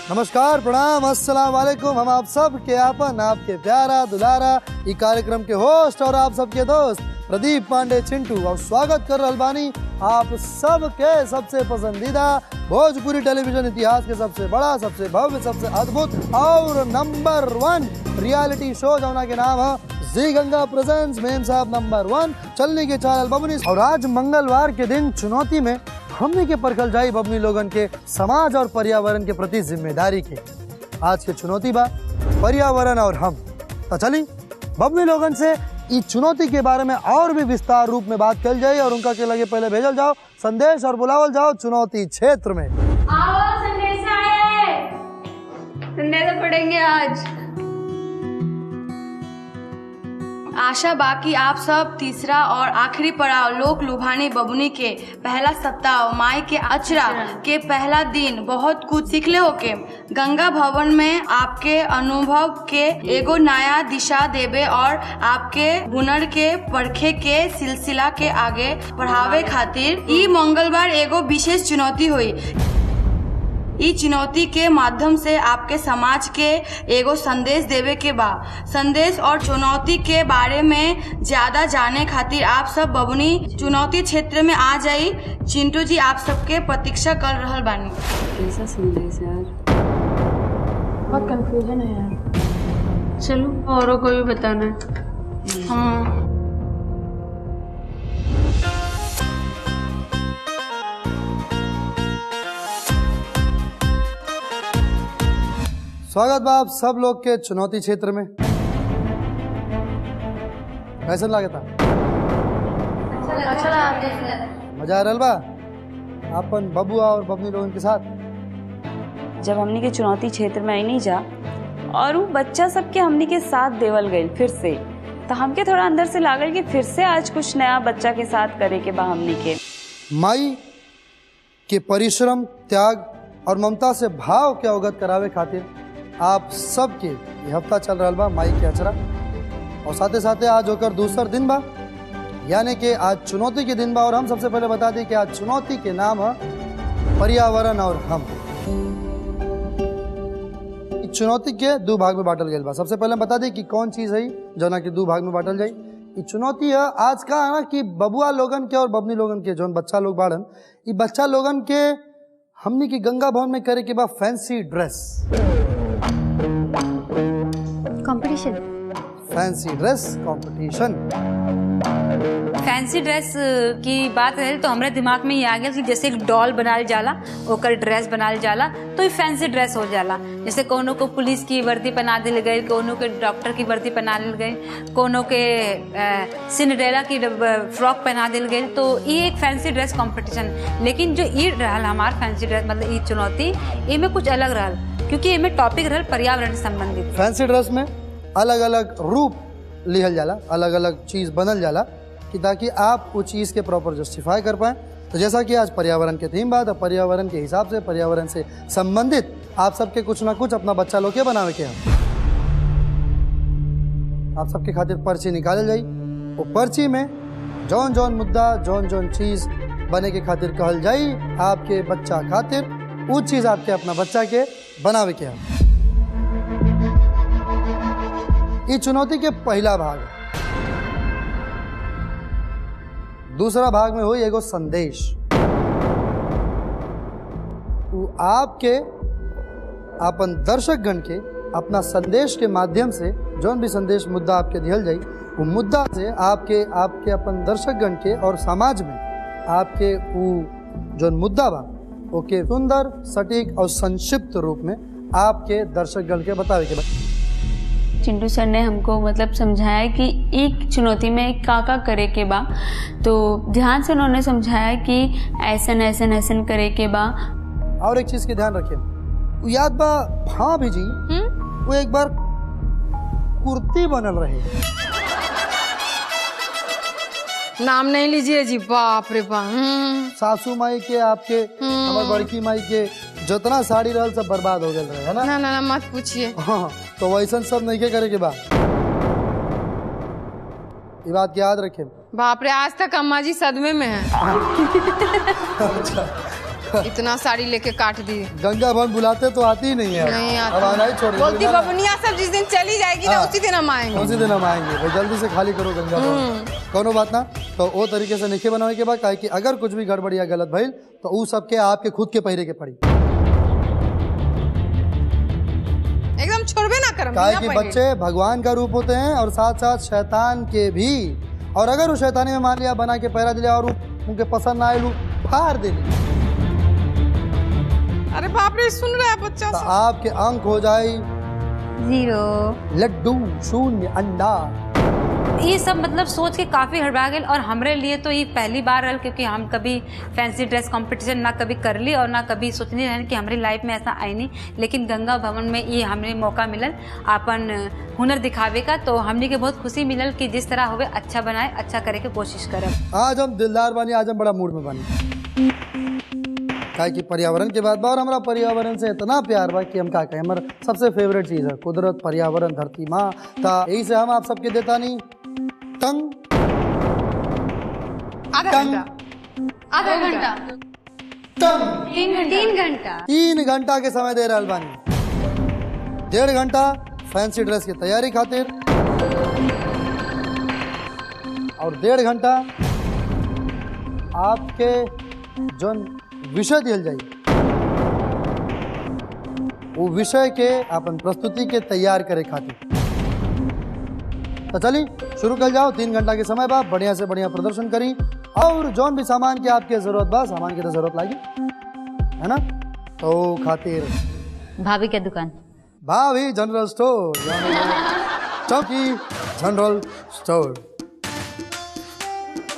नमस्कार, प्रणाम, अस्सलाम वालेकुम। हम आप सब के आपन, आपके प्यारा दुलारा ई कार्यक्रम के होस्ट और आप सबके दोस्त प्रदीप पांडे चिंटू और स्वागत कर रहल बानी आप सब के सबसे पसंदीदा भोजपुरी टेलीविजन इतिहास के सबसे बड़ा, सबसे भव्य, सबसे अद्भुत और नंबर 1 रियलिटी शो जौना के नाम है जी गंगा प्रेजेंट्स मेम साहब नंबर 1 चलने के चाल बबनी। और आज मंगलवार के दिन चुनौती में हमने के परखल जाई बबनी लोगन के समाज और पर्यावरण के प्रति जिम्मेदारी के। आज के चुनौती बा पर्यावरण और हम। तो चली बबनी लोगन से इस चुनौती के बारे में और भी विस्तार रूप में बात कल जाए और उनका के लगे पहले भेजल जाओ संदेश और बुलावल जाओ चुनौती क्षेत्र में। आओ संदेश आए, संदेश पढ़ेंगे आज। आशा बाकी आप सब तीसरा और आखिरी पड़ाव लोक लुभानी बबुनी के पहला सप्ताह माई के अचरा के पहला दिन बहुत कुछ सीखले होके गंगा भवन में आपके अनुभव के एगो नया दिशा देवे और आपके हुनर के परखे के सिलसिला के आगे बढ़ावे खातिर ई मंगलवार एगो विशेष चुनौती हुई। ई चुनौती के माध्यम से आपके समाज के एगो संदेश देवे के बा। संदेश और चुनौती के बारे में ज्यादा जाने खातिर आप सब बबुनी चुनौती क्षेत्र में आ जाई। चिंटू जी आप सबके प्रतीक्षा कर रहल बानी। कैसा संदेश यार, बहुत कंफ्यूजन है यार। चलो औरों को भी बताना है। हाँ स्वागत बा आप सब लोग के चुनौती क्षेत्र में। कैसा लगा था? मजा आ रहा बा अपन बबुआ और बबनी लोगन के साथ। जब हमनी के चुनौती क्षेत्र में आई नहीं जा और वो बच्चा सबके हमनी के साथ देवल गए फिर से, तो हमके थोड़ा अंदर से लागल कि फिर से आज कुछ नया बच्चा के साथ करे के बा। हमनी के माई के परिश्रम, त्याग और ममता से भाव के अवगत करावे खातिर आप सबके ये हफ्ता चल रहा बा माई के अचरा। और साथे साथे आज होकर दूसरा दिन बा, यानी कि आज चुनौती के दिन बा। और हम सबसे पहले बता दें कि आज चुनौती के नाम है पर्यावरण और हम। इस चुनौती के दो भाग में बांटल गया बा। सबसे पहले बता दें कि कौन चीज है जो ना कि दो भाग में बांटल जाए। ये चुनौती है आज का है ना कि बबुआ लोगन के और बबनी लोगन के जो बच्चा लोग बाड़न, ये बच्चा लोगन के हमनी की गंगा भवन में करे के बाद fancy dress competition, fancy dress competition. Fancy dress की बात है तो हमारे दिमाग में ये आ गया कि जैसे एक डॉल बनाल जाला ओकर ड्रेस बनाल जाला तो ये फैंसी ड्रेस हो जाला। जैसे कोनो को पुलिस की वर्दी पहना दिल गई, कोनो के डॉक्टर की वर्दी पहना दिल गई, कोनो के सिंड्रेला की फ्रॉक पहना दिल गई। तो ये एक फैंसी ड्रेस कंपटीशन। लेकिन जो ये रहल हमार फैंसी ड्रेस मतलब ये चुनौती इनमें कुछ अलग रहल, क्योंकि इनमें टॉपिक रहल पर्यावरण से संबंधित। फैंसी ड्रेस में अलग अलग रूप लिहल जाला, अलग अलग चीज बनल जाला कि ताकि आप उस चीज के प्रॉपर जस्टिफाई कर पाए। तो जैसा कि आज पर्यावरण के थीम बात है, पर्यावरण के हिसाब से, पर्यावरण से संबंधित आप सबके कुछ ना कुछ अपना बच्चा लोग के बनावे के हैं। आप सबके खातिर पर्ची निकाले जाई। वो पर्ची में जौन जौन मुद्दा, जौन जौन चीज बने के खातिर कहल जाई, आपके बच्चा खातिर वो चीज आपके अपना बच्चा के बनावे के हैं। ये चुनौती के पहला भाग है। दूसरा भाग में हुई एगो संदेश। वो आपके अपन दर्शक गण के अपना संदेश के माध्यम से जौन भी संदेश मुद्दा आपके दिहल जाई, वो मुद्दा से आपके अपन दर्शक गण के और समाज में आपके वो जौन मुद्दा बा ओके सुंदर, सटीक और संक्षिप्त रूप में आपके दर्शक गण के बतावे के बाद चिंटू सर ने हमको मतलब समझाया कि एक चुनौती में का करे के बा। तो ध्यान से उन्होंने समझाया कि ऐसन ऐसन ऐसन करे के बा। और एक चीज के ध्यान रखिए, याद बा हाँ भी जी वो एक बार कुर्ती बनल रहे। नाम नहीं लीजिए जी, बाप रे बाप। सासू माई के, आपके हमार बड़की माई के जितना साड़ी रहल सब बर्बाद हो गए रहे, है ना? ना ना ना मत पूछिए। हाँ, तो वैसा सब नहीं के करे के बा। ये बात याद रखें। बाप रे, आज तक अम्मा जी सदमे में है। अच्छा, इतना साड़ी लेके काट दी। गंगा भवन बुलाते तो आती ही नहीं है। नहीं आती। अब आना ही छोड़ दी। बोलती बबनिया सब जिस दिन चली जाएगी ना उसी दिन हम आएंगे। उसी दिन हम आएंगे भाई, जल्दी से खाली करो गंगा भवन। कोनो बात ना, तो वो तरीके से निखे बनाने के बाद कि अगर कुछ भी गड़बड़ या गलत भइल तो ऊ सबके आपके खुद के पहिरे के पड़ी। एकदम छोड़बे ना करम। कि बच्चे भगवान का रूप होते हैं और साथ साथ शैतान के भी। और अगर वो शैतानी में मान लिया बना के पहरा दिया और उनके पसंद ना आए फाड़ दे। अरे बाप रे, सुन रहा है बच्चा। तो आपके अंक हो जाए 0 लड्डू 0 अंडा। ये सब मतलब सोच के काफ़ी हड़बड़ा गए और हमारे लिए तो ये पहली बार रहा, क्योंकि हम कभी फैंसी ड्रेस कंपटीशन ना कभी कर ली और ना कभी सोचने रहे कि हमारी लाइफ में ऐसा आई नहीं। लेकिन गंगा भवन में ये हमें मौका मिलल अपन हुनर दिखावे का, तो हमने के बहुत खुशी मिलल कि जिस तरह होवे अच्छा बनाए, अच्छा करे के कोशिश करे। आज हम दिलदार बनी, आज हम बड़ा मूड में बनी कि पर्यावरण के बाद और हमारा पर्यावरण से इतना प्यार बा कि हम का कहें, हमारा सबसे फेवरेट चीज है कुदरत, पर्यावरण, धरती माँ। यही से हम आप सबके देता नहीं तंग आधा घंटा तंग 3 घंटा 3 घंटा के समय दे रहा बानी। 1.5 घंटा फैंसी ड्रेस की तैयारी खातिर और 1.5 घंटा आपके जो विषय दिल जाए वो विषय के अपन प्रस्तुति के तैयार करे खातिर। तो चलिए शुरू कर जाओ। 3 घंटा के समय बाद बढ़िया से बढ़िया प्रदर्शन करी और जौन भी सामान की आपके जरूरत बा, सामान की तो जरूरत लागी है ना, तो खातिर भाभी के दुकान, भाभी जनरल स्टोर, चौकी जनरल स्टोर।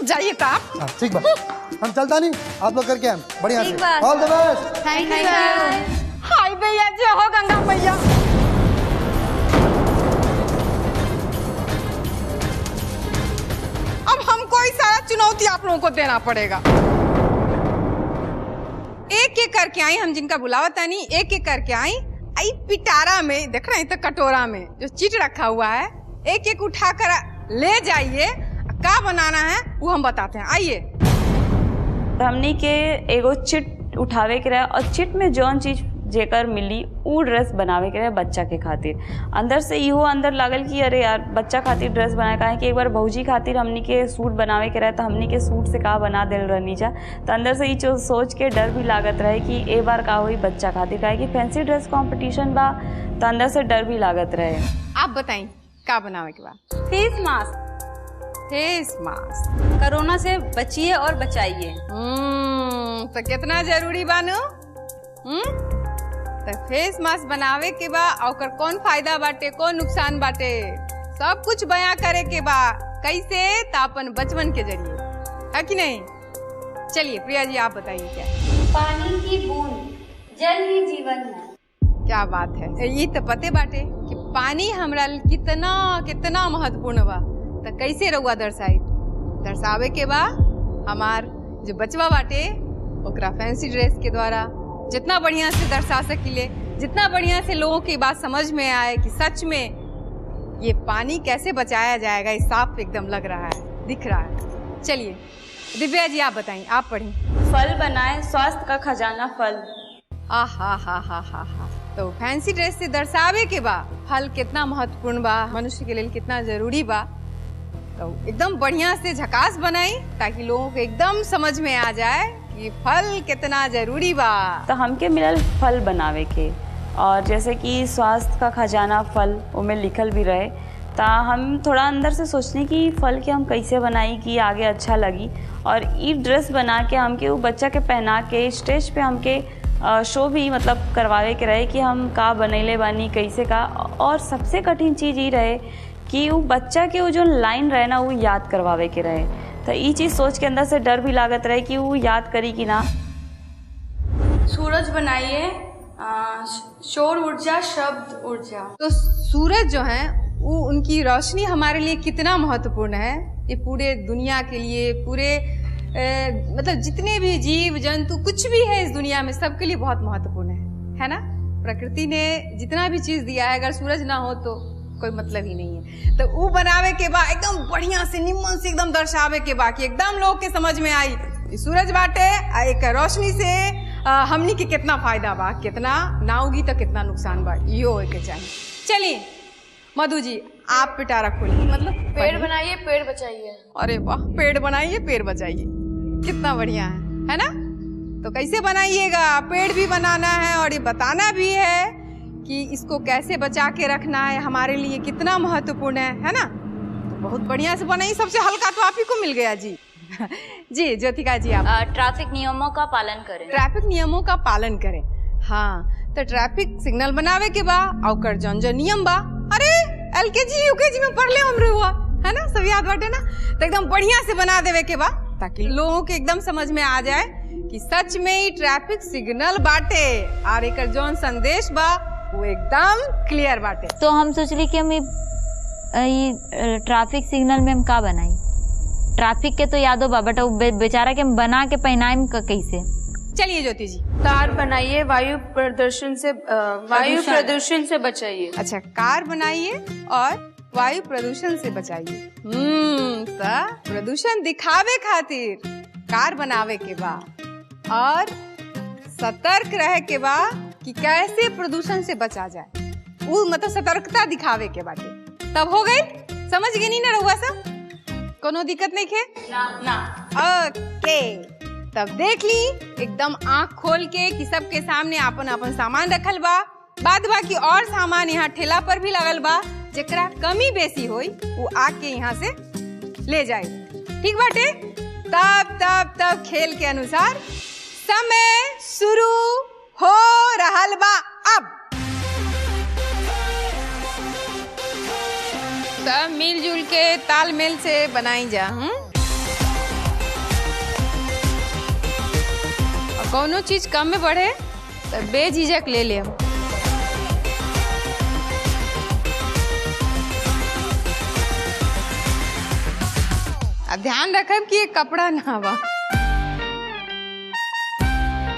जाइए तो आप। हाँ ठीक बा, हम चलता नहीं, आप लोग करके हम बढ़िया से। बात। All the best. Thank you. Hi भैया जी, हो गंगा भैया। अब हमको ही सारा चुनौती आप लोगों को देना पड़ेगा। एक एक करके आई, हम जिनका बुलावता नहीं, एक एक करके आई। आई पिटारा में देख रहे हैं, तो कटोरा में जो चीट रखा हुआ है, एक एक उठा कर ले जाइए। क्या बनाना है वो हम बताते हैं, आइए। हमनी के एगो चिट उठावे के रहे और चिट में जौन चीज जेकर मिली उ ड्रेस बनावे के रहे बच्चा के खातिर। अंदर से इहो अंदर लागल कि अरे यार बच्चा खातिर ड्रेस बनाए, काहे कि एक बार भौजी खातिर हमनी के सूट बनावे के रहे तो हमनी के सूट से का बना दिल रहनी जा। तो अंदर से ये सोच के डर भी लागत रहे कि ए बार का हुई बच्चा खातिर, काहे कि फैंसी ड्रेस कॉम्पिटिशन बा, तो अंदर से डर भी लागत रहे। आप बताइए क्या बनावे के बाद? Face mask. Face mask corona से बचिए और बचाइए। तो कितना जरूरी बानो? तो फेस मास्क बनावे के बा, और कौन फायदा बाटे, कौन नुकसान बाटे, सब कुछ बयां करे के बा। कैसे? तापन बचपन के जरिए, है कि नहीं? चलिए प्रिया जी आप बताइए क्या? पानी की बूंद, जल ही जीवन है। क्या बात है, ये तो पते बाटे कि पानी हमरा कितना कितना महत्वपूर्ण बा। तो कैसे रहुआ दर्शावे के बा हमार जो बचवा बाटे ओकरा फैंसी ड्रेस के द्वारा जितना बढ़िया से दर्शा सकिले, जितना बढ़िया से लोगों की बात समझ में आए कि सच में ये पानी कैसे बचाया जाएगा, ये साफ एकदम लग रहा है, दिख रहा है। चलिए दिव्या जी आप बताइए, आप पढ़ी। फल बनाए स्वास्थ्य का खजाना फल। हा। तो फैंसी ड्रेस से दर्शावे के बा फल कितना महत्वपूर्ण बा, मनुष्य के लिए कितना जरूरी बा। तो एकदम बढ़िया से झकास बनाई ताकि लोगों को एकदम समझ में आ जाए कि फल कितना जरूरी बा। तो हमके मिलल फल बनावे के, और जैसे कि स्वास्थ्य का खजाना फल उनमें लिखल भी रहे, तो हम थोड़ा अंदर से सोचने की फल के हम कैसे बनाई कि आगे अच्छा लगी। और ये ड्रेस बना के हमके वो बच्चा के पहना के स्टेज पे हमके शो भी मतलब करवावे के रहे कि हम का बनैले बानी कैसे का। और सबसे कठिन चीज़ ये रहे कि वो बच्चा के वो जो लाइन रहे ना वो याद करवावे के रहे। तो ये चीज़ सोच के अंदर से डर भी लागत रहे कि वो याद करी कि ना। सूरज बनाइए, शोर ऊर्जा, शब्द ऊर्जा। तो सूरज जो है वो उनकी रोशनी हमारे लिए कितना महत्वपूर्ण है, ये पूरे दुनिया के लिए, पूरे मतलब जितने भी जीव जंतु कुछ भी है इस दुनिया में सबके लिए बहुत महत्वपूर्ण है ना। प्रकृति ने जितना भी चीज दिया है, अगर सूरज ना हो तो कोई मतलब ही नहीं है। तो वो बनावे के बाद एकदम बढ़िया से निम्न से एकदम दर्शावे के बाद कि एकदम लोग के समझ में आई सूरज बाटे एक रोशनी से हमनी के कितना फायदा बा, कितना ना होगी तो कितना नुकसान बा, ये होए के चाहिए। चलिए मधु जी आप पिटारा खोलिए, मतलब पेड़ बनाइए पेड़ बचाइए। अरे वाह, पेड़ बनाइए पेड़ बचाइए, कितना बढ़िया है ना। तो कैसे बनाइएगा? पेड़ भी बनाना है और ये बताना भी है कि इसको कैसे बचा के रखना है, हमारे लिए कितना महत्वपूर्ण है ना। तो बहुत बढ़िया से बनाइए, सबसे हल्का तो आप ही को मिल गया जी। जी ज्योतिका जी आप ट्रैफिक नियमों का पालन करें। ट्रैफिक नियमों का पालन करें। हाँ, तो ट्रैफिक सिग्नल बनावे के बा और जौन जो नियम बा, अरे LKG UKG में पढ़ ले हमरे हुआ है ना, सब याद बाटे ना। तो एकदम बढ़िया से बना देवे के बा ताकि लोगों के एकदम समझ में आ जाए कि सच में ही ट्रैफिक सिग्नल बाटे और एक जौन संदेश बा वो एकदम क्लियर बाटे। तो हम सोचली कि हम ट्रैफिक सिग्नल में हम का बनाई, ट्रैफिक के तो यादो बा बट बेचारा के हम बना के पहनाएम कैसे। चलिए ज्योति जी कार बनाइए, वायु प्रदूषण से बचाइए। अच्छा, कार बनाइए और वायु प्रदूषण से बचाइए। तो प्रदूषण दिखावे खातिर कार बनावे के बा और सतर्क रहे के बा कि कैसे प्रदूषण से बचा जाए, वो मतलब सतर्कता दिखावे के बाटे। तब हो गई, समझ गई नहीं ना रहुआ सब? कोनो दिक्कत नहीं खे ना। ओके, तब देख ली एकदम आंख खोल के कि सबके सामने अपन अपन सामान रखल बा, बाद बाकी और सामान यहाँ ठेला पर भी लगल बा, जेकरा कमी बेसी होई वो आके यहाँ से ले जाए। ठीक बाटे? तब खेल के अनुसार समय शुरू हो रहल बा। अब सब मिलजुल के तालमेल से बनाई जा। कौनो चीज कम में बढ़े तो बेझिझक ले ले। ध्यान रखब कि ये कपड़ा ना बा।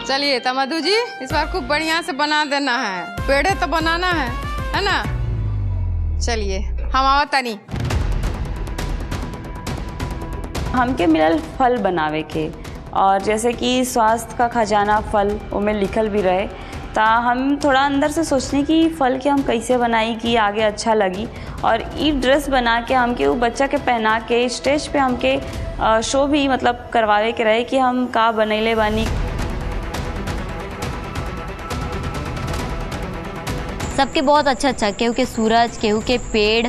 चलिए तमदू जी इस बार खूब बढ़िया से बना देना है, पेड़े तो बनाना है ना। चलिए हम आवा तनी। हमके मिलल फल बनावे के, और जैसे कि स्वास्थ्य का खजाना फल उनमें लिखल भी रहे, ता हम थोड़ा अंदर से सोचने कि फल के हम कैसे बनाई कि आगे अच्छा लगी। और ये ड्रेस बना के हमके वो बच्चा के पहना के स्टेज पे हमके शो भी मतलब करवावे के रहे कि हम का बनैले बानी। सबके बहुत अच्छा, केहू के सूरज, केहू के पेड़,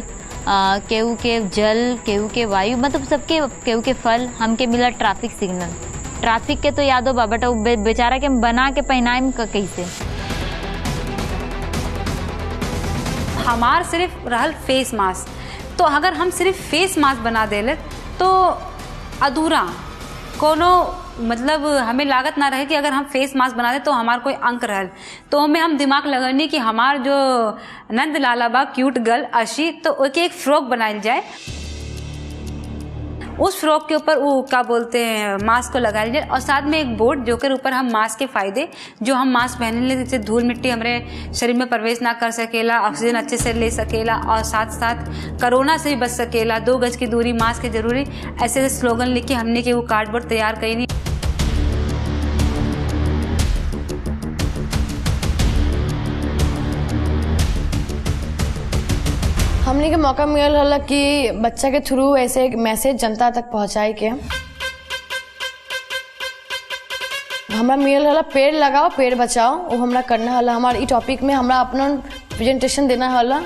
केहू के जल, केहू के वायु, मतलब सबके, केहू के फल। हमके मिला ट्रैफिक सिग्नल। ट्रैफिक के तो यादो बा बट बेचारा के बना के पहनाएम कैसे। हमार सिर्फ रहल फेस मास्क, तो अगर हम सिर्फ फेस मास्क बना देले तो अधूरा कोनो मतलब हमें लागत ना रहे कि अगर हम फेस मास्क बना दे तो हमार कोई अंक रहल। तो हमें हम दिमाग लगनी कि हमार जो नंद लाला बा क्यूट गर्ल अशी, तो ओके एक फ्रॉक बनाई जाए, उस फ्रॉक के ऊपर वो क्या बोलते हैं मास्क को लगाया जाए, और साथ में एक बोर्ड जो के ऊपर हम मास्क के फायदे जो हम मास्क पहनने ले, जैसे धूल मिट्टी हमारे शरीर में प्रवेश ना कर सकेला, ऑक्सीजन अच्छे से ले सकेला, और साथ साथ कोरोना से भी बच सकेला, 2 गज की दूरी, मास्क की जरूरी, ऐसे स्लोगन लिख के हमने के वो कार्डबोर्ड तैयार करी नहीं। हमने के मौका मिलल हला कि बच्चा के थ्रू ऐसे एक मैसेज जनता तक पहुंचाए के। हमरा मिलल हला पेड़ लगाओ पेड़ बचाओ, वो हमरा करना हला। हमारे ई टॉपिक में हमरा अपना प्रेजेंटेशन देना हला।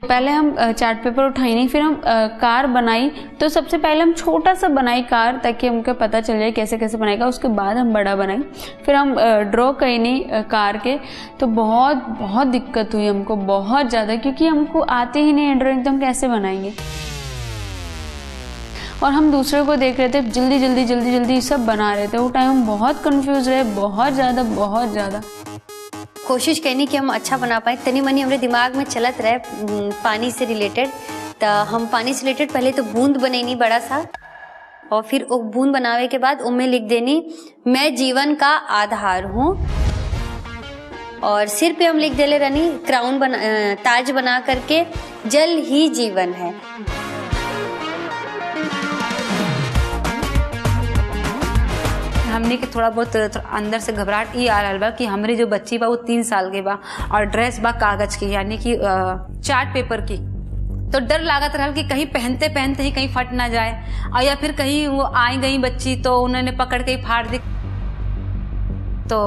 पहले हम चार्ट पेपर उठाई नहीं, फिर हम कार बनाई। तो सबसे पहले हम छोटा सा बनाई कार ताकि हमको पता चल जाए कैसे कैसे बनाएगा। उसके बाद हम बड़ा बनाई, फिर हम ड्रॉ कई नहीं कार के। तो बहुत दिक्कत हुई हमको, बहुत ज़्यादा, क्योंकि हमको आते ही नहीं ड्राइंग, तो हम कैसे बनाएंगे। और हम दूसरे को देख रहे थे जल्दी सब बना रहे थे। वो टाइम हम बहुत कंफ्यूज रहे, बहुत ज़्यादा। कोशिश करनी कि हम अच्छा बना पाए। तनी मनी हमारे दिमाग में चलत रहे पानी से रिलेटेड। तो हम पानी से रिलेटेड पहले तो बूंद बनैनी बड़ा सा, और फिर वो बूंद बनावे के बाद उनमें लिख देनी मैं जीवन का आधार हूँ। और सिर पे हम लिख देले रहनी क्राउन ताज बना करके जल ही जीवन है। हमने के थोड़ा बहुत अंदर से घबराहट ये आ रहा बा कि हमारी जो बच्ची बा वो 3 साल के बा और ड्रेस बा कागज की यानी कि चार्ट पेपर की। तो डर लागत रहा कि कहीं पहनते पहनते ही कहीं फट ना जाए और या फिर कहीं वो आई गई बच्ची तो उन्होंने पकड़ के ही फाड़ दी, तो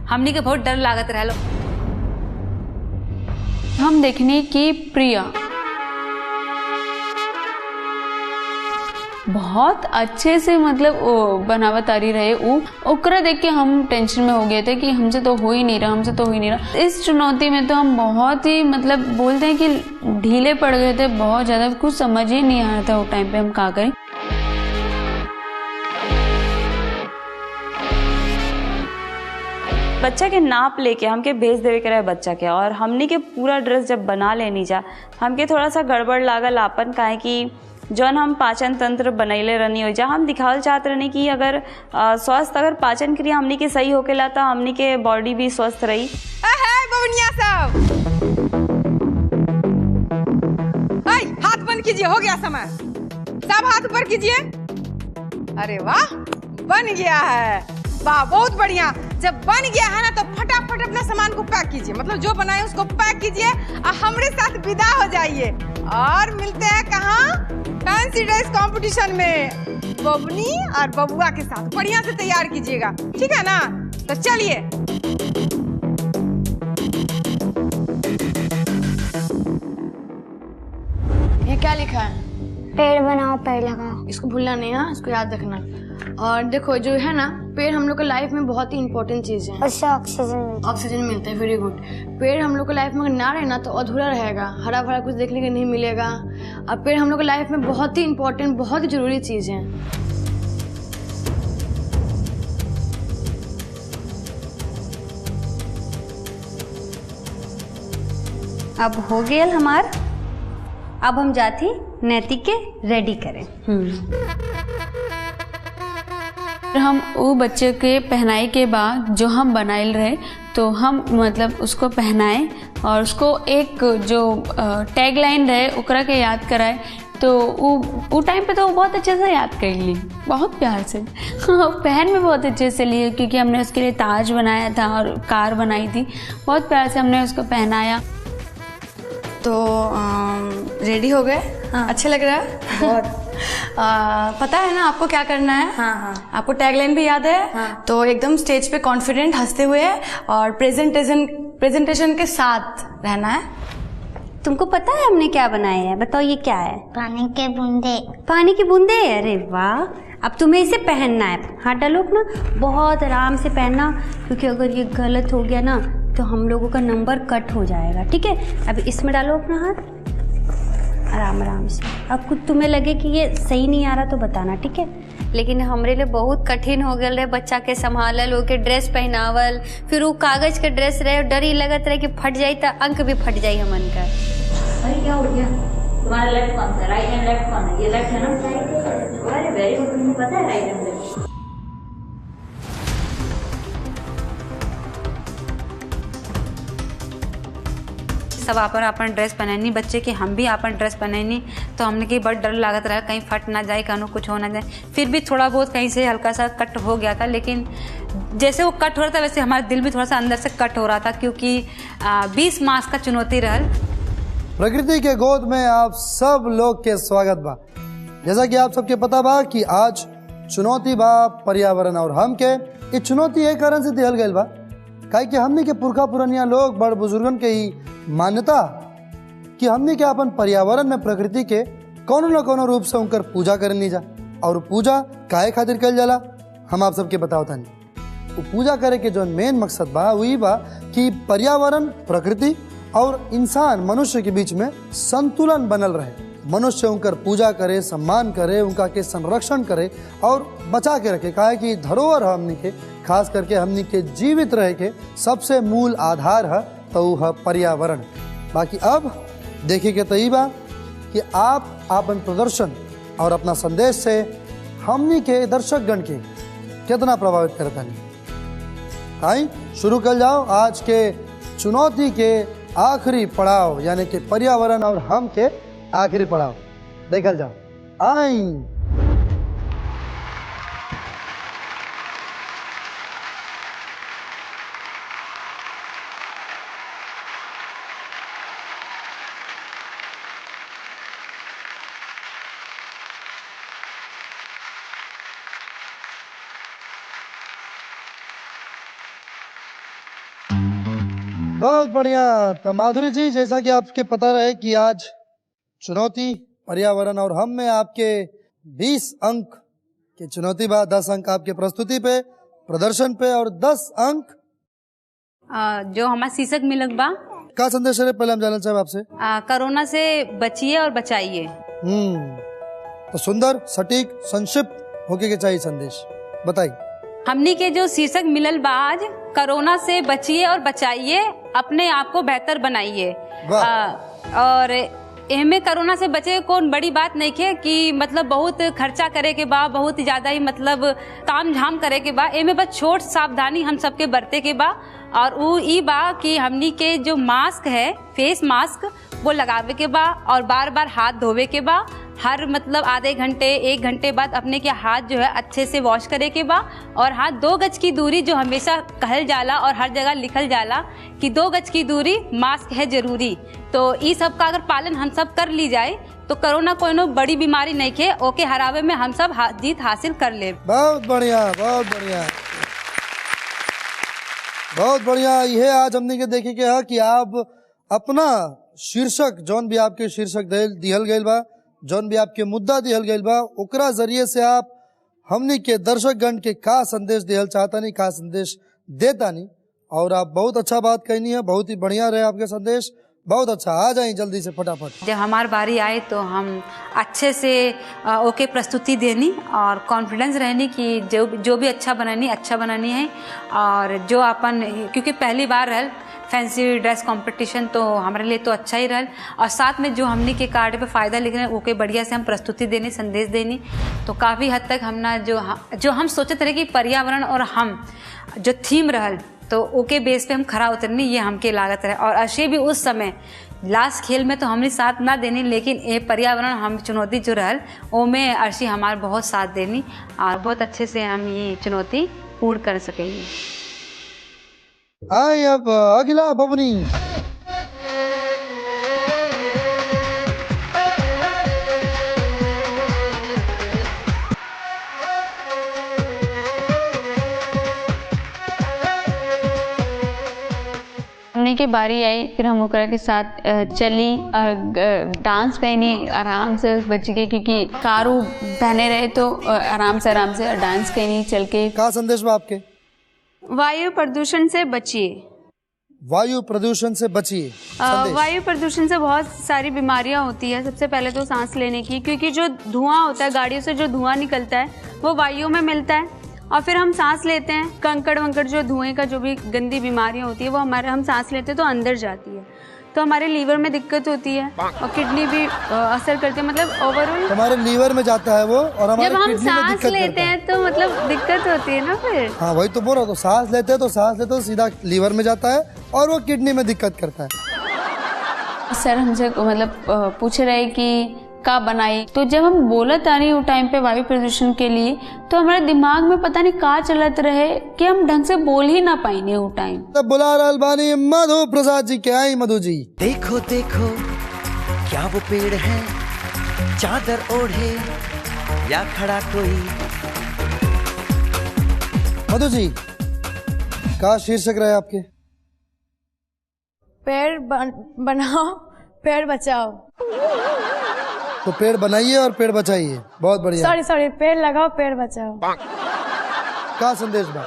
हमने के बहुत डर लागत रहा। हम देखने की प्रिया बहुत अच्छे से मतलब बनावत आ रही रहे ओकरा देख के हम टेंशन में हो गए थे कि हमसे तो हो ही नहीं रहा। इस चुनौती में तो हम बहुत ही मतलब बोलते हैं कि ढीले पड़ गए थे बहुत ज़्यादा, कुछ समझ ही नहीं आ रहा था वो टाइम पे हम क्या करें। बच्चा के नाप लेके हमके भेज देवे के रहे बच्चा के, और हमने के पूरा ड्रेस जब बना लेनी जा हमके थोड़ा सा गड़बड़ लागल आपन, काहे कि जौन हम पाचन तंत्र बनैले रहनी हो जा हम दिखावल चाहत रहनी कि अगर स्वस्थ अगर पाचन क्रिया हमनी के सही होकेला तो हमनी के बॉडी भी स्वस्थ रही। बबनिया सब हाथ बंद कीजिए, हो गया समय, सब हाथ ऊपर कीजिए। अरे वाह बन गया है, वाह बहुत बढ़िया। जब बन गया है ना तो फटाफट अपना सामान को पैक कीजिए, मतलब जो बनाए उसको पैक कीजिए और हमरे साथ विदा हो जाइए। और मिलते हैं कहाँ? फैंसी ड्रेस कंपटीशन में बबनी और बबुआ के साथ। बढ़िया से तैयार कीजिएगा, ठीक है ना? तो चलिए। ये क्या लिखा है? पेड़ बनाओ पेड़ लगाओ। इसको भूलना नहीं है, इसको याद रखना। और देखो जो है ना पेड़ हम लोग के लाइफ में बहुत ही इंपॉर्टेंट चीज है। उससे ऑक्सीजन मिलता है। Very good. पेड़ हम लोग के लाइफ में अगर ना रहे ना तो अधूरा रहेगा, हरा भरा कुछ देखने को नहीं मिलेगा। और पेड़ हम लोग के लाइफ में बहुत ही इंपॉर्टेंट, बहुत ही जरूरी चीज है। अब हो गया हमार, अब हम जाती नैतिक के रेडी करें। हम वो बच्चे के पहनाई के बाद जो हम बनाइल रहे तो हम मतलब उसको पहनाए और उसको एक जो टैग लाइन रहे ओकरा के याद कराए। तो वो टाइम पे तो वो बहुत अच्छे से याद कर ली, बहुत प्यार से पहन में बहुत अच्छे से लिए, क्योंकि हमने उसके लिए ताज बनाया था और कार बनाई थी। बहुत प्यार से हमने उसको पहनाया। तो रेडी हो गए? हाँ। अच्छे लग रहा है बहुत। पता है ना आपको क्या करना है? हाँ। आपको टैगलाइन भी याद है? हाँ। तो एकदम स्टेज पे कॉन्फिडेंट हंसते हुए और प्रेजेंटेशन के साथ रहना है। तुमको पता है हमने क्या बनाया है? बताओ ये क्या है? पानी के बूंदे। पानी की बूंदे? अरे वाह। अब तुम्हें इसे पहनना है, हाथ डालो ना, बहुत आराम से पहनना, क्योंकि अगर ये गलत हो गया ना तो हम लोगों का नंबर कट हो जाएगा, ठीक है? अब इसमें डालो अपना हाथ आराम आराम से। अब कुछ तुम्हें लगे कि ये सही नहीं आ रहा तो बताना, ठीक है? लेकिन हमारे लिए बहुत कठिन हो गया रहे बच्चा के संभालल, ओके ड्रेस पहनावल, फिर वो कागज के ड्रेस रहे, डर ही लगत रहे कि फट जाई तो अंक भी फट जाई हमन का। अरे क्या हो गया? तुम्हारा लेफ्ट कौन सा? राइट एंड लेफ्ट कौन है? ये लेफ्ट है ना? अरे वेरी गुड, तुम्हें पता है राइट एंड लेफ्ट। सब अपन ड्रेस पहननी बच्चे के, हम भी अपन ड्रेस पहननी, तो हमने की बड़ा डर लागत रहा कहीं फट ना जाए, कहीं कुछ हो ना जाए। फिर भी थोड़ा बहुत कहीं से हल्का सा कट हो गया था, लेकिन जैसे वो कट हो रहा था वैसे हमारा दिल भी थोड़ा सा अंदर से कट हो रहा था, क्योंकि 20 मास का चुनौती रहल। प्रकृति के गोद में आप सब लोग के स्वागत बा। जैसा कि आप सबके पता बा कि आज चुनौती बा पर्यावरण, और हम के ये चुनौती एक कारण से दिहल गई बा काहे कि हमने के पुरखा पुरनिया लोग बड़ बुजुर्गन के ही मान्यता कि हमने के अपन पर्यावरण में प्रकृति के कोनो न कोनो रूप से उनकर पूजा करनी जा। और पूजा काहे खातिर कल जाला हम आप सबके बताओ तानी। वो पूजा करे के जो मेन मकसद बा वही बा कि पर्यावरण, प्रकृति और इंसान मनुष्य के बीच में संतुलन बनल रहे। मनुष्य उनकर पूजा करे, सम्मान करे, उनका के संरक्षण करे और बचा के रखे, काहे कि धरोहर हमनी के, खास करके हमनी के जीवित रहे के सबसे मूल आधार है तो है पर्यावरण। बाकी अब देखे के तई बा कि आप अपन प्रदर्शन और अपना संदेश से हमनी के दर्शक गण के कितना प्रभावित करता नहीं। आई शुरू कर जाओ आज के चुनौती के आखिरी पड़ाव, यानी कि पर्यावरण और हम के आखिरी पड़ाव देखल जाओ। आई बहुत बढ़िया। तो माधुरी जी, जैसा कि आपके पता रहे कि आज चुनौती पर्यावरण और हम में आपके 20 अंक की चुनौती बा, 10 अंक आपके प्रस्तुति पे, प्रदर्शन पे और 10 अंक जो हमारा शीर्षक मिलक बा का संदेश है पहले हम जानना चाहे आपसे। कोरोना से बचिए और बचाइए। तो सुंदर, सटीक, संक्षिप्त होके के चाहिए संदेश, बताइए। हमनी के जो शीर्षक मिलल बा आज, कोरोना से बचिए और बचाइए, अपने आप को बेहतर बनाइए। और एमे कोरोना से बचे कौन बड़ी बात नहीं है कि मतलब बहुत खर्चा करे के बा, बहुत ज्यादा ही मतलब ताम झाम करे के बा। एमे बस छोट सावधानी हम सबके बरते के बा, और वो ई बा कि हमनी के जो मास्क है, फेस मास्क, वो लगावे के बा और बार बार हाथ धोवे के बा। हर मतलब आधे घंटे 1 घंटे बाद अपने के हाथ जो है अच्छे से वॉश करे के बा, और हाथ 2 गज की दूरी जो हमेशा कहल जाला और हर जगह लिखल जाला कि 2 गज की दूरी, मास्क है जरूरी। तो ई सब का अगर पालन हम सब कर ली जाए तो कोरोना कोई बड़ी बीमारी नहीं है, ओके हरावे में हम सब जीत हासिल कर ले। बहुत बढ़िया, बहुत बढ़िया, बहुत बढ़िया। ये आज हमने के देखे के कि आप अपना शीर्षक, जौन भी आपके शीर्षक दिहल गइल बा, जौन भी आपके मुद्दा दिहल गइल बा, ओकरा जरिए से आप हमनी के दर्शकगण के का संदेश दिहल चाहता नहीं, का संदेश देता नहीं, और आप बहुत अच्छा बात कहनी है। बहुत ही बढ़िया रहे आपके संदेश, बहुत अच्छा। आ जाए जल्दी से फटाफट। जब हमारी बारी आए तो हम अच्छे से ओके प्रस्तुति देनी और कॉन्फिडेंस रहनी कि जो भी अच्छा बनानी है। और जो अपन, क्योंकि पहली बार रहल फैंसी ड्रेस कंपटीशन, तो हमारे लिए तो अच्छा ही रहल। और साथ में जो हमने के कार्ड पे फ़ायदा लिख रहे हैं ओके बढ़िया से हम प्रस्तुति देनी, संदेश देनी, तो काफ़ी हद तक हमना जो हम सोचते रहे कि पर्यावरण और हम जो थीम रहल, तो ओके बेस पे हम खरा उतरनी, ये हमके लागत रहे। और अशे भी उस समय लास्ट खेल में तो हमने साथ ना देनी, लेकिन ये पर्यावरण हम चुनौती जो रहल वो में अर्शी हमारे बहुत साथ देनी, और बहुत अच्छे से हम ये चुनौती पूर्ण कर सकेंगे। आए अब अगला बबनी। हमने के बारी आई, फिर हम ओकरा के साथ चली और डांस कैनी आराम से बच के, क्योंकि कारू बहने रहे तो आराम से डांस कैनी चल के। का संदेश बा आपके? वायु प्रदूषण से बचिए। वायु प्रदूषण से बचिए। वायु प्रदूषण से बहुत सारी बीमारियां होती है। सबसे पहले तो सांस लेने की, क्योंकि जो धुआं होता है, गाड़ियों से जो धुआं निकलता है वो वायु में मिलता है और फिर हम सांस लेते हैं। कंकड़ वंकड़ जो धुएं का जो भी गंदी बीमारियां होती है वो हम सांस लेते हैं तो अंदर जाती है, तो हमारे लीवर में दिक्कत होती है और किडनी भी असर करती है। मतलब ओवरऑल हमारे लीवर में जाता है वो, और हमारे जब हम किडनी में सांस दिक्कत लेते हैं तो मतलब दिक्कत होती है ना फिर। हाँ वही तो बोल रहा, तो सांस लेते हैं तो सीधा लीवर में जाता है और वो किडनी में दिक्कत करता है। सर हमसे मतलब पूछ रहे कि का बनाई, तो जब हम बोलत आनी वो टाइम पे वायु प्रदूषण के लिए, तो हमारे दिमाग में पता नहीं का चलत रहे कि हम ढंग से बोल ही ना पाएंगे वो टाइम। तब बुला रहल बानी मधु प्रसाद जी के। आई मधु जी। देखो देखो क्या वो पेड़ है, चादर ओढ़े या खड़ा कोई। मधु जी, का शीर्षक रहे आपके? पेड़ बनाओ, पेड़ बचाओ। तो पेड़ बनाइए और पेड़ बचाइए। बहुत बढ़िया। सॉरी, पेड़ लगाओ, पेड़ बचाओ। का संदेश बा?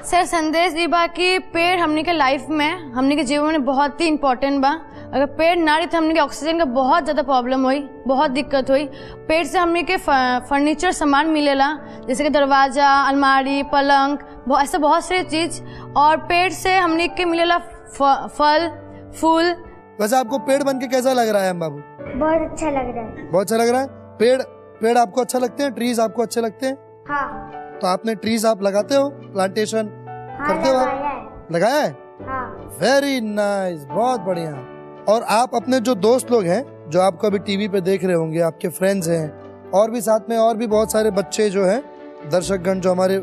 सर संदेश ये बा कि पेड़ हमने के लाइफ में, हमने के जीवन में बहुत ही इम्पोर्टेंट बा। अगर पेड़ ना रही तो हमने के ऑक्सीजन का बहुत ज्यादा प्रॉब्लम हुई, बहुत दिक्कत हुई। पेड़ से हमने के फर्नीचर सामान मिलेला, जैसे कि दरवाजा, अलमारी, पलंग, ऐसे बहुत सारी चीज। और पेड़ से हमने के मिलेला फल फूल। वैसे आपको पेड़ बन के कैसा लग रहा है हम बाबू? बहुत अच्छा लग रहा है। बहुत अच्छा लग रहा है। पेड़ आपको अच्छा लगते हैं? ट्रीज आपको अच्छे लगते हैं? हाँ। तो आपने ट्रीज आप लगाते हो, प्लांटेशन करते हो? लगाया है। वेरी नाइस, बहुत बढ़िया। और आप अपने जो दोस्त लोग हैं जो आपको अभी टीवी पे देख रहे होंगे, आपके फ्रेंड्स हैं, और भी साथ में और भी बहुत सारे बच्चे जो हैं, दर्शकगण जो हमारे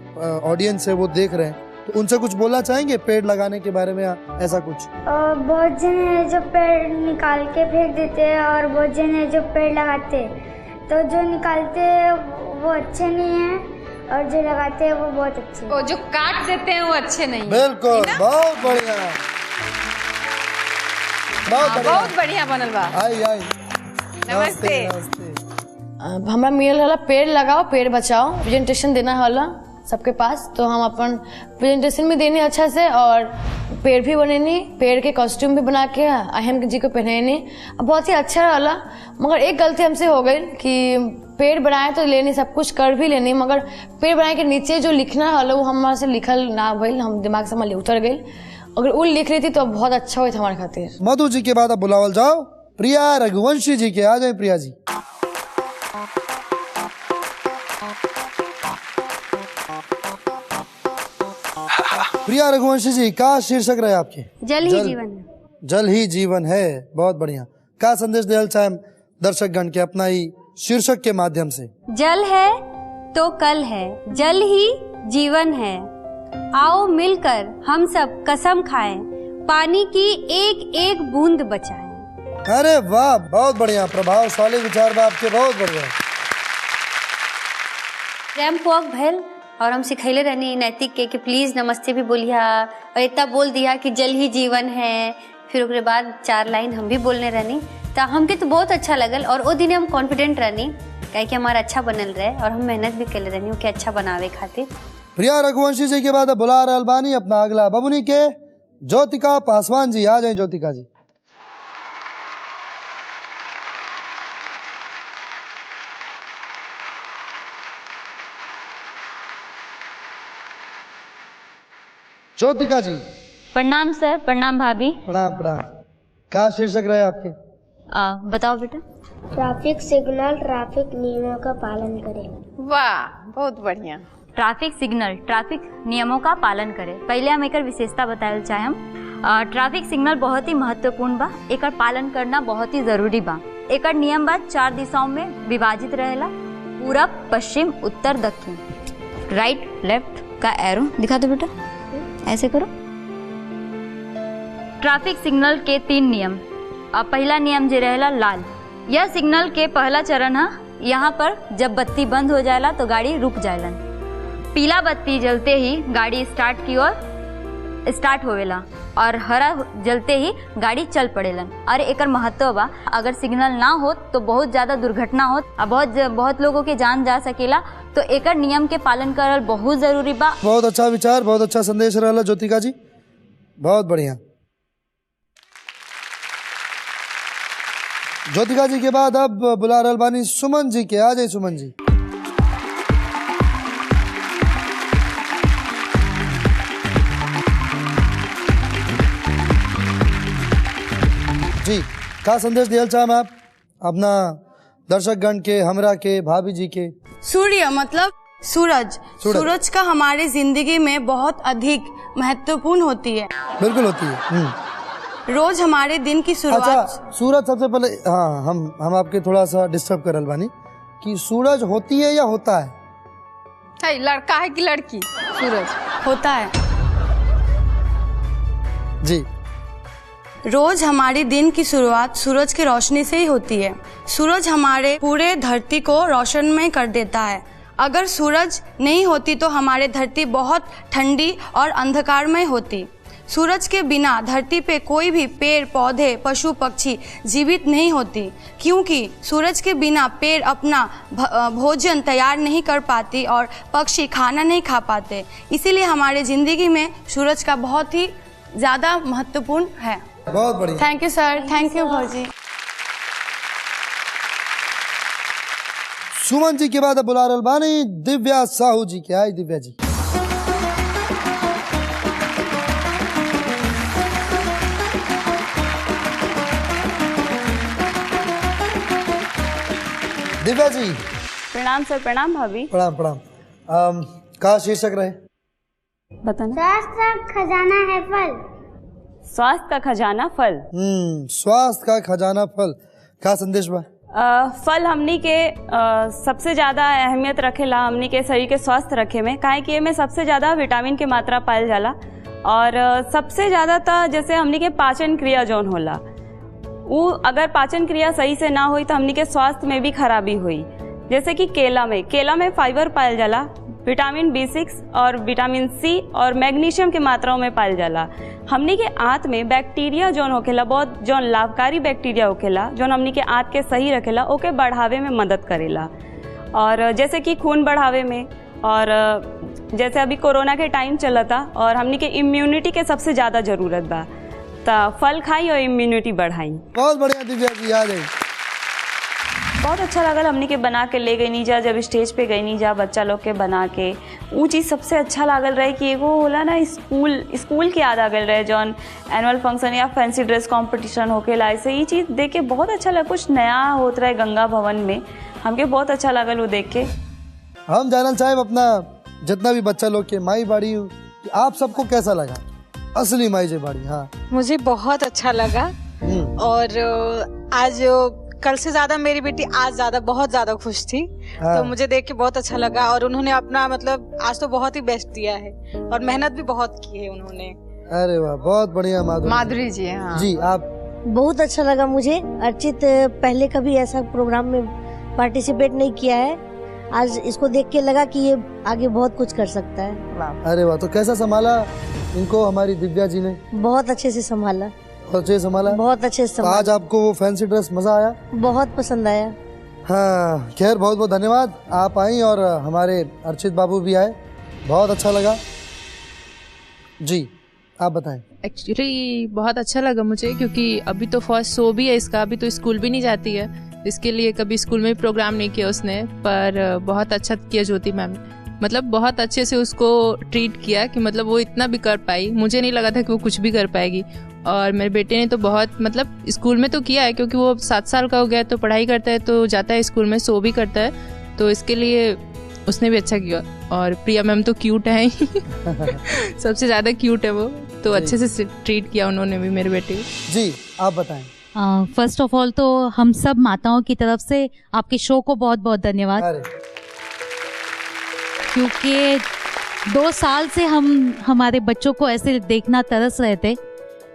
ऑडियंस है वो देख रहे हैं, तो उनसे कुछ बोलना चाहेंगे पेड़ लगाने के बारे में, ऐसा कुछ? बहुत जन है जो पेड़ निकाल के फेंक देते हैं और बहुत जन है जो पेड़ लगाते हैं। तो जो निकालते हैं वो अच्छे नहीं है और जो लगाते हैं वो बहुत अच्छे। वो जो काट देते हैं वो अच्छे नहीं है। बिल्कुल, बहुत बढ़िया। बहुत बढ़िया बनल बा। आई आई नमस्ते। हमारा मिल होला पेड़ लगाओ पेड़ बचाओ, प्रेजेंटेशन देना होला सबके पास, तो हम अपन प्रेजेंटेशन भी देनी अच्छा से और पेड़ भी बनेनी, पेड़ के कॉस्ट्यूम भी बना के अहम जी को पहनेनी, बहुत ही अच्छा होला। मगर एक गलती हमसे हो गई कि पेड़ बनाए तो लेनी, सब कुछ कर भी लेनी, मगर पेड़ बनाए के नीचे जो लिखना होला वो हमारे से लिखल ना भइल, हम दिमाग से हमारे उतर गई। अगर वो लिख रही थी तो बहुत अच्छा हुआ था हमारे खातिर। मधु जी के बाद अब बुलावल जाओ प्रिया रघुवंशी जी के। आ जाए प्रिया जी। प्रिया रघुवंशी जी, का शीर्षक रहे आपके? जल ही जीवन है। जल ही जीवन है, बहुत बढ़िया। का संदेश देना चाहे दर्शक गण के अपना ही शीर्षक के माध्यम से? जल है तो कल है, जल ही जीवन है, आओ मिलकर हम सब कसम खाएं, पानी की एक एक बूंद बचाएं। अरे वाह, बहुत बढ़िया, प्रभावशाली विचार बा आपके, बहुत बढ़िया। रैंप वॉक भैल और हम सिखैले रहनी नैतिक के कि प्लीज नमस्ते भी बोलिया, और इतना बोल दिया कि जल ही जीवन है। फिर उसके बाद 4 लाइन हम भी बोलने रहनी, तो हमके तो बहुत अच्छा लगल और वो दिन हम कॉन्फिडेंट रहनी कहे कि हमारा अच्छा बनल रहे, और हम मेहनत भी कर रहनी कि अच्छा बनावे खातिर। प्रिया रघुवंशी जी के बाद बुला रहल बानी अपना अगला बबुनी के, ज्योतिका पासवान जी। आ जाए ज्योतिका जी। ज्योतिका जी। प्रणाम सर। प्रणाम भाभी। प्रणाम प्रणाम। का शीर्षक रहे आपके? बताओ बेटा। ट्रैफिक सिग्नल ट्रैफिक नियमों का पालन करें। वाह, बहुत बढ़िया। ट्रैफिक सिग्नल ट्रैफिक नियमों का पालन करें। पहले हम एकर विशेषता बताए चाहे हम ट्रैफिक सिग्नल बहुत ही महत्वपूर्ण बा, एकर पालन करना बहुत ही जरूरी बा। एकर नियम बा 4 दिशाओं में विभाजित रहेला, पूरब पश्चिम उत्तर दक्षिण। राइट लेफ्ट का एरो दिखा दो बेटा, ऐसे करो। ट्रैफिक सिग्नल के 3 नियम। पहला नियम जो रहेला लाल, यह सिग्नल के पहला चरण है। यहाँ पर जब बत्ती बंद हो जाएला तो गाड़ी रुक जाएलन। पीला बत्ती जलते ही गाड़ी स्टार्ट की ओर स्टार्ट होवेला और हरा जलते ही गाड़ी चल पड़ेलन। और एकर महत्व बा, अगर सिग्नल ना हो तो बहुत ज्यादा दुर्घटना हो, बहुत लोगों के जान जा सकेला, तो एकर नियम के पालन करल बहुत जरूरी बा। बहुत अच्छा विचार, बहुत अच्छा संदेश रहला ज्योतिका जी, बहुत बढ़िया। ज्योतिका जी के बाद अब बुला रहल बानी सुमन जी के। आ जाए सुमन जी। जी, का संदेश दिया चाहे आप अपना दर्शक गण के, हमरा के, भाभी जी के? सूर्य मतलब सूरज का हमारे जिंदगी में बहुत अधिक महत्वपूर्ण होती है। बिल्कुल होती है। रोज हमारे दिन की शुरुआत। अच्छा, सूरज सबसे पहले, हाँ, हम आपके थोड़ा सा डिस्टर्ब करल बानी कि सूरज होती है या होता है? लड़का है कि लड़की? सूरज होता है जी। रोज हमारी दिन की शुरुआत सूरज की रोशनी से ही होती है। सूरज हमारे पूरे धरती को रोशनमय कर देता है। अगर सूरज नहीं होती तो हमारे धरती बहुत ठंडी और अंधकारमय होती। सूरज के बिना धरती पे कोई भी पेड़ पौधे पशु पक्षी जीवित नहीं होती, क्योंकि सूरज के बिना पेड़ अपना भोजन तैयार नहीं कर पाती और पक्षी खाना नहीं खा पाते। इसीलिए हमारे जिंदगी में सूरज का बहुत ही ज्यादा महत्वपूर्ण है। बहुत बढ़िया। Thank you sir. Thank you भौजी। सुमन जी के बाद बुला रहल बानी दिव्या साहू जी के। आई दिव्या जी। दिव्या जी। प्रणाम सर। प्रणाम भाभी। प्रणाम प्रणाम। का शीर्षक रहे? बताना। स्वास्थ्य का खजाना है फल। स्वास्थ्य का खजाना फल। स्वास्थ्य का खजाना फल, का संदेश बा? फल हमनी के सबसे ज्यादा अहमियत रखेला हमनी के शरीर के स्वस्थ रखे में, काहे कि एमे सबसे ज्यादा विटामिन के मात्रा पायल जाला। और सबसे ज्यादा तो जैसे हमनी के पाचन क्रिया जौन होला, वो अगर पाचन क्रिया सही से ना हुई तो हमनी के स्वास्थ्य में भी खराबी हुई। जैसे कि केला में फाइबर पायल जाला, विटामिन B6 और विटामिन C और मैग्नीशियम के मात्राओं में पायल जाला। हमनी के आंत में बैक्टीरिया जौन होखेला, बहुत जौन लाभकारी बैक्टीरिया होखेला, जौन हमनी के आंत के सही रखेला, ओके बढ़ावे में मदद करेला। और जैसे कि खून बढ़ावे में, और जैसे अभी कोरोना के टाइम चलता और हमनी के इम्यूनिटी के सबसे ज़्यादा ज़रूरत बा, तो फल खाई और इम्यूनिटी बढ़ाई। बहुत बढ़िया दिव्या जी, याद है। बहुत अच्छा लगल हमनी के बना के ले गई नी जा, जब स्टेज पे गई नी जा बच्चा लोग के बना के, वो चीज़ सबसे अच्छा लागल रहे कि एगो होला ना स्कूल के याद आ गल रहे, जौन एनुअल फंक्शन या फैंसी ड्रेस कंपटीशन होकेला, ऐसे ये चीज़ देख के बहुत अच्छा लगा। कुछ नया होत रहे गंगा भवन में, हमके बहुत अच्छा लागल वो देख के। हम जानना चाहे अपना जितना भी बच्चा लोग के माई बाड़ी, आप सबको कैसा लगा असली माई जे बाड़ी? हाँ, मुझे बहुत अच्छा लगा। और आज कल से ज्यादा मेरी बेटी आज बहुत ज्यादा खुश थी। तो मुझे देख के बहुत अच्छा लगा। और उन्होंने अपना मतलब आज तो बहुत ही बेस्ट दिया है और मेहनत भी बहुत की है उन्होंने। अरे वाह, बहुत बढ़िया माधुरी जी। हाँ जी, आप? बहुत अच्छा लगा मुझे। अर्चित पहले कभी ऐसा प्रोग्राम में पार्टिसिपेट नहीं किया है, आज इसको देख के लगा कि ये आगे बहुत कुछ कर सकता है। अरे वाह, तो कैसा संभाला इनको हमारी दिव्या जी ने? बहुत अच्छे से संभाला। बहुत अच्छे से संभाला? बहुत अच्छे से संभाला। आज आपको वो फैंसी ड्रेस मजा आया? बहुत पसंद आया। हाँ, खैर बहुत बहुत धन्यवाद, आप आई और हमारे अर्चित बाबू भी आए, बहुत अच्छा लगा। जी, आप बताएं। एक्चुअली बहुत अच्छा लगा मुझे, क्योंकि अभी तो फर्स्ट शो भी है इसका, अभी तो स्कूल भी नहीं जाती है, इसके लिए कभी स्कूल में प्रोग्राम नहीं किया उसने, पर बहुत अच्छा किया ज्योति मैम ने। मतलब बहुत अच्छे से उसको ट्रीट किया कि मतलब वो इतना भी कर पाई। मुझे नहीं लगा था कि वो कुछ भी कर पाएगी। और मेरे बेटे ने तो बहुत मतलब स्कूल में तो किया है, क्योंकि वो 7 साल का हो गया, तो पढ़ाई करता है, तो जाता है स्कूल में, शो भी करता है, तो इसके लिए उसने भी अच्छा किया। और प्रिया मैम तो क्यूट है सबसे ज़्यादा क्यूट है वो, तो अच्छे से ट्रीट किया उन्होंने भी मेरे बेटे। जी, आप बताएं। फर्स्ट ऑफ ऑल तो हम सब माताओं की तरफ से आपके शो को बहुत बहुत धन्यवाद, क्योंकि 2 साल से हम हमारे बच्चों को ऐसे देखना तरस रहे थे,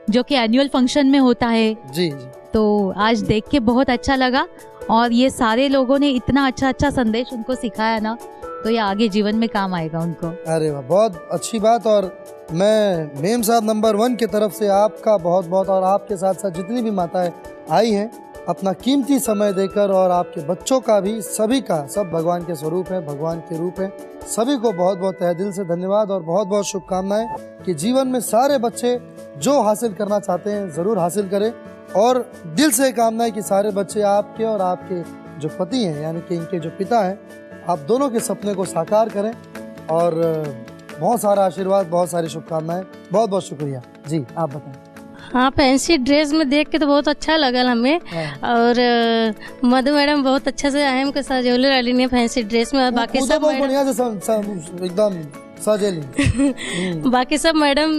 जो कि एनुअल फंक्शन में होता है। जी। तो आज देख के बहुत अच्छा लगा, और ये सारे लोगों ने इतना अच्छा संदेश उनको सिखाया ना, तो ये आगे जीवन में काम आएगा उनको। अरे वाह, बहुत अच्छी बात। और मैं मेम साहब नंबर 1 की तरफ से आपका बहुत बहुत, और आपके साथ साथ जितनी भी माताएं आई हैं अपना कीमती समय देकर, और आपके बच्चों का भी, सभी का, सब भगवान के स्वरूप है, भगवान के रूप है, सभी को बहुत बहुत तहे दिल से धन्यवाद और बहुत बहुत शुभकामनाएं कि जीवन में सारे बच्चे जो हासिल करना चाहते हैं जरूर हासिल करें। और दिल से कामना है कि सारे बच्चे आपके और आपके जो पति हैं, यानी कि इनके जो पिता हैं, आप दोनों के सपने को साकार करें। और बहुत सारा आशीर्वाद, बहुत सारी शुभकामनाएं, बहुत बहुत शुक्रिया। जी, आप बताएं। हाँ, फैंसी ड्रेस में देख के तो बहुत अच्छा लगा हमें। और मधु मैडम बहुत अच्छे से अहम के सजौले रही ने फैंसी ड्रेस में, और बाकी सब एकदम सजेली बाकी सब मैडम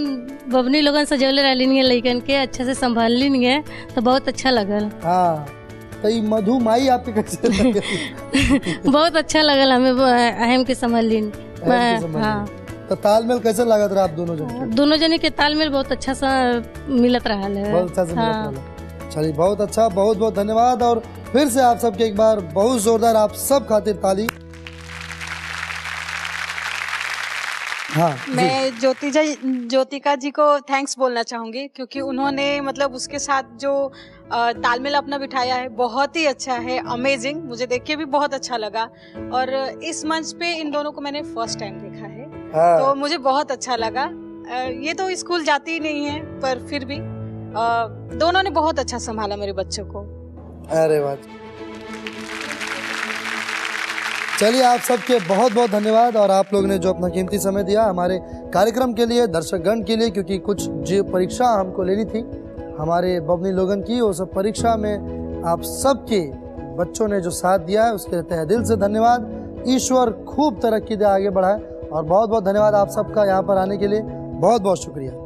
बबनी लोगन सजौले रही है, लइकन के अच्छे से संभाल ली है, तो बहुत अच्छा लगल। हाँ, तो ये मधु माई आपके कैसे लगे? बहुत अच्छा लगल हमें, अहम के संभाल ली। हाँ, तो तालमेल कैसे लागत रहा आप दोनों जने के? तालमेल बहुत अच्छा सा मिलत रहा है, बहुत अच्छा से मिलत रहा। चलिए, बहुत अच्छा, बहुत बहुत धन्यवाद। और फिर से आप सबके एक बार बहुत जोरदार आप सब खातिर ताली। हाँ, मैं ज्योतिका जी को थैंक्स बोलना चाहूंगी, क्योंकि उन्होंने मतलब उसके साथ जो तालमेल अपना बिठाया है बहुत ही अच्छा है, अमेजिंग। मुझे देख के भी बहुत अच्छा लगा, और इस मंच पे इन दोनों को मैंने फर्स्ट टाइम देखा है। तो मुझे बहुत अच्छा लगा। ये तो स्कूल जाती ही नहीं है, पर फिर भी दोनों ने बहुत अच्छा संभाला मेरे बच्चों को। अरे वाह, चलिए, आप सबके बहुत बहुत धन्यवाद। और आप लोग ने जो अपना कीमती समय दिया हमारे कार्यक्रम के लिए, दर्शकगण के लिए, क्योंकि कुछ जो परीक्षा हमको लेनी थी हमारे बबनी लोगन की, वो सब परीक्षा में आप सबके बच्चों ने जो साथ दिया है उसके तहे दिल से धन्यवाद। ईश्वर खूब तरक्की दे, आगे बढ़ाए। और बहुत बहुत धन्यवाद आप सबका यहाँ पर आने के लिए, बहुत बहुत शुक्रिया।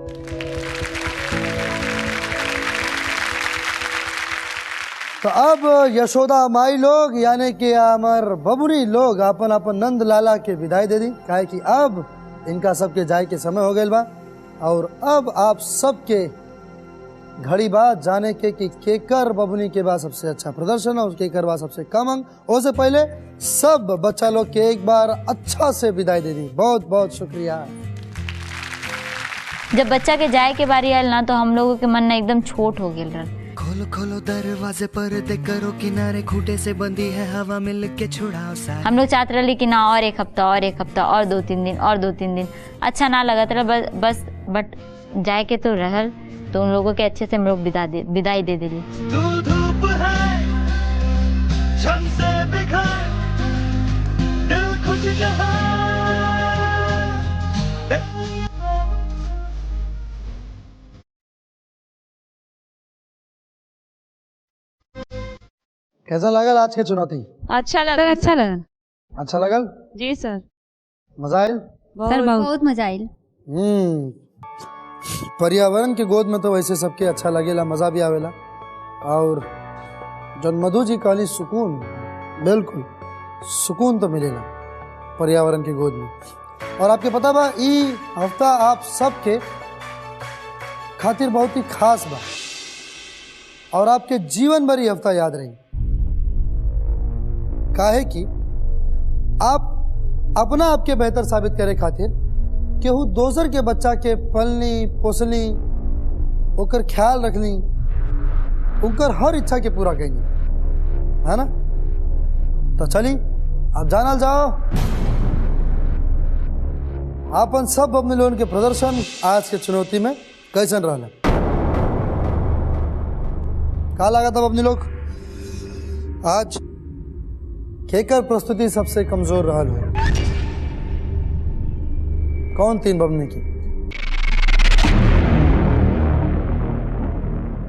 तो अब यशोदा माई लोग यानी कि अमर बबुनी लोग अपन अपन नंद लाला के विदाई दे दी, काहे कि अब इनका सबके जाए के समय हो गए बा। और अब आप सबके घड़ी बाद जाने के कि केकर बबुनी के बाद सबसे अच्छा प्रदर्शन और केकर बाद सबसे कम अंक। उससे पहले सब बच्चा लोग के एक बार अच्छा से विदाई दे दी। बहुत बहुत शुक्रिया। जब बच्चा के जाए के बारी आयल ना तो हम लोगों के मन ना एकदम छोट हो गेल रहा। खोलो खोलो दरवाजे पर दे करो किनारे, खूंटे से बंदी है हवा मिल के छुड़ाओ सारे। हम लोग चाहते रही कि ना और एक हफ्ता और 2-3 दिन और 2-3 दिन अच्छा ना लगा था बस बट जाए के तो रहल तो उन लोगों के अच्छे से हम लोग विदाई दे दिली। धूप है झम से बिखर दिल खुश जहां। कैसा लगल आज के चुनौती? अच्छा लगा। अच्छा लगल? जी सर। मजा आयल? सर बहुत मजा आयल। पर्यावरण के गोद में तो वैसे सबके अच्छा लगेला, मजा भी आवेला। और जन मधु जी कहली सुकून, बिल्कुल सुकून तो मिलेला पर्यावरण के गोद में। और आपके पता बा ई हफ्ता आप सबके खातिर बहुत ही खास बा और आपके जीवन भर ये हफ्ता याद रही। काहे कि आप अपना आपके बेहतर साबित करे खातिर केहू दोसर के बच्चा के पलनी पोसनी, ओकर ख्याल रखनी, उनकर हर इच्छा के पूरा करनी, है ना? तो चली आप जानल जाओ आपन सब अपने लोगन के प्रदर्शन आज के चुनौती में कैसन रहला। का लगा तब अपने लोग आज केकर प्रस्तुति सबसे कमजोर रहल हो? कौन 3 बबनी की?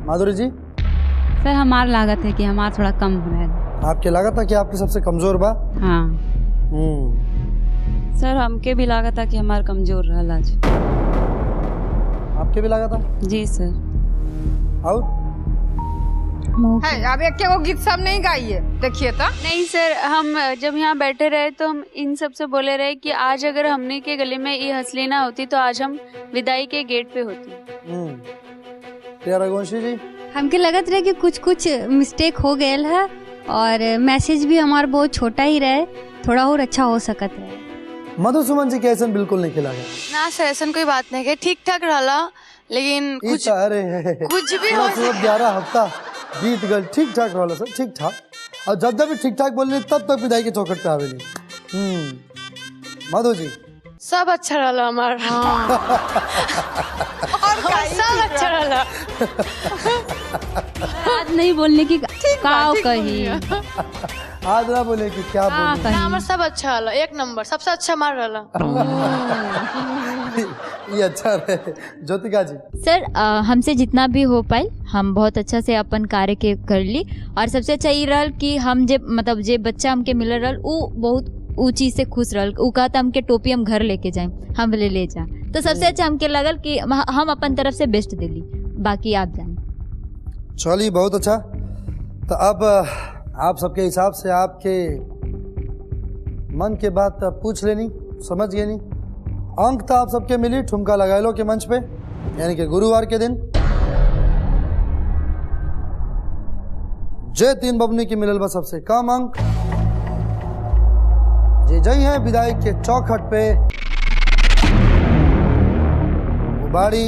माधुरी जी? सर हमार लागत है कि हमारा थोड़ा कम हो रहा है। आपके लागत है कि आपके सबसे कमजोर बा? हाँ। सर हमके भी लागत है कि हमार कमजोर रहल आज। आपके भी लागत है? जी सर। और है अब एक वो गीत सब नहीं गाइए, देखिए तो। नहीं सर, हम जब यहाँ बैठे रहे तो हम इन सब से बोले रहे कि आज अगर हमने के गले में ये हंसली ना होती तो आज हम विदाई के गेट पे होती। रघुवंशी जी? हमके लगत रहे कि कुछ मिस्टेक हो गए है और मैसेज भी हमारा बहुत छोटा ही रहे, थोड़ा और अच्छा हो सकत रहे। मधुसुमन जी के ऐसा बिल्कुल नहीं खिला गया ना सर, ऐसा कोई बात नहीं है, ठीक ठाक रहा, लेकिन कुछ भी हो 11 हफ्ता बीत गल, ठीक ठाक रहा सर, ठीक ठाक। और जब भी ठीक ठाक बोलने तब तक विदाई के चौखट पे आवेली। मधु जी? सब अच्छा रहा हमार। और सब अच्छा रहा। आज नहीं बोलने की काव कही। आज ना बोले कि क्या बोले। हमार सब अच्छा रहा, एक नंबर, सबसे अच्छा मार रहा। ये अच्छा रहे। ज्योतिका जी? सर हमसे जितना भी हो पाए हम बहुत अच्छा से अपन कार्य के कर ली और सबसे अच्छा ये रहल कि हम जे बच्चा हमके मिल रहल वो बहुत ऊंची से खुश रहल। वो कहता हमके टोपी हम घर लेके जाए, हम ले जा, तो सबसे अच्छा हमके लगल कि हम अपन तरफ से बेस्ट दिली, बाकी आप जाने। चलिए बहुत अच्छा। तो अब आप सबके हिसाब से आपके मन के बात पूछ लेनी, समझ गए नहीं। अंक तो आप सबके मिली ठुमका लगा लो के मंच पे, यानी कि गुरुवार के दिन जे 3 बबनी की मिलल बा सबसे कम अंक, जे जई है विदाई के चौखट पे बाड़ी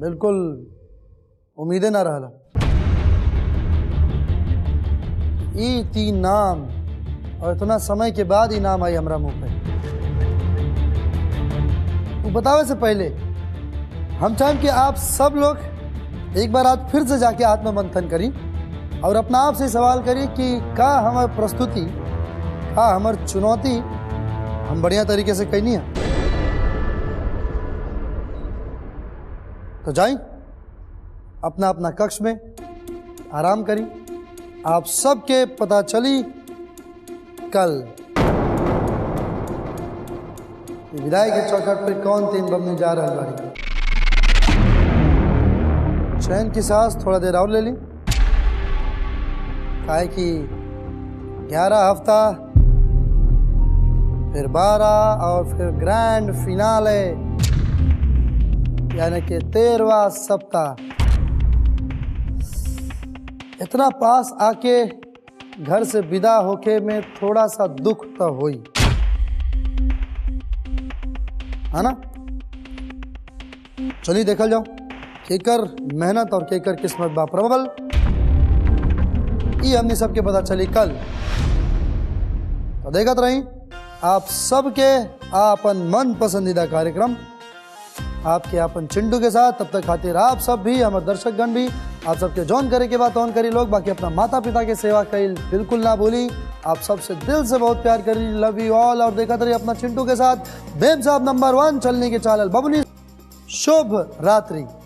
बिल्कुल उम्मीदें ना रहला। ई 3 नाम और इतना समय के बाद ही नाम आई हमरा मुंह पे। वो बतावे से पहले हम चाहें कि आप सब लोग एक बार आज फिर से जाके आत्ममंथन करी और अपना आप से सवाल करी कि का हमारी प्रस्तुति, का हमारी चुनौती हम बढ़िया तरीके से करनी है। तो जाई अपना अपना कक्ष में आराम करी। आप सबके पता चली कल विदाई के चौखट पे कौन 3 बबनी जा रहा बाड़ी। चैन की सांस थोड़ा देर और ले ली, काहे कि 11 हफ्ता फिर 12 और फिर ग्रैंड फिनाले यानी कि 13वां सप्ताह। इतना पास आके घर से विदा होके में थोड़ा सा दुख तो हुई है ना। चलिए देखल जाओ केकर मेहनत और केकर किस्मत बा प्रबल, ये हमने सबके पता चली कल। तो देखत रही आप सबके आपन मन पसंदीदा कार्यक्रम आपके आपन चिंटू के साथ। तब तक खातिर आप सब भी, हमारे दर्शकगण भी, आप सबके जॉन करे के बाद ऑन करी लोग, बाकी अपना माता पिता के सेवा करी बिल्कुल ना भूली। आप सबसे दिल से बहुत प्यार करी, लव यू ऑल। और देखा रही अपना चिंटू के साथ बेब साहब नंबर 1 चलने के चालल बबनी। शुभ रात्रि।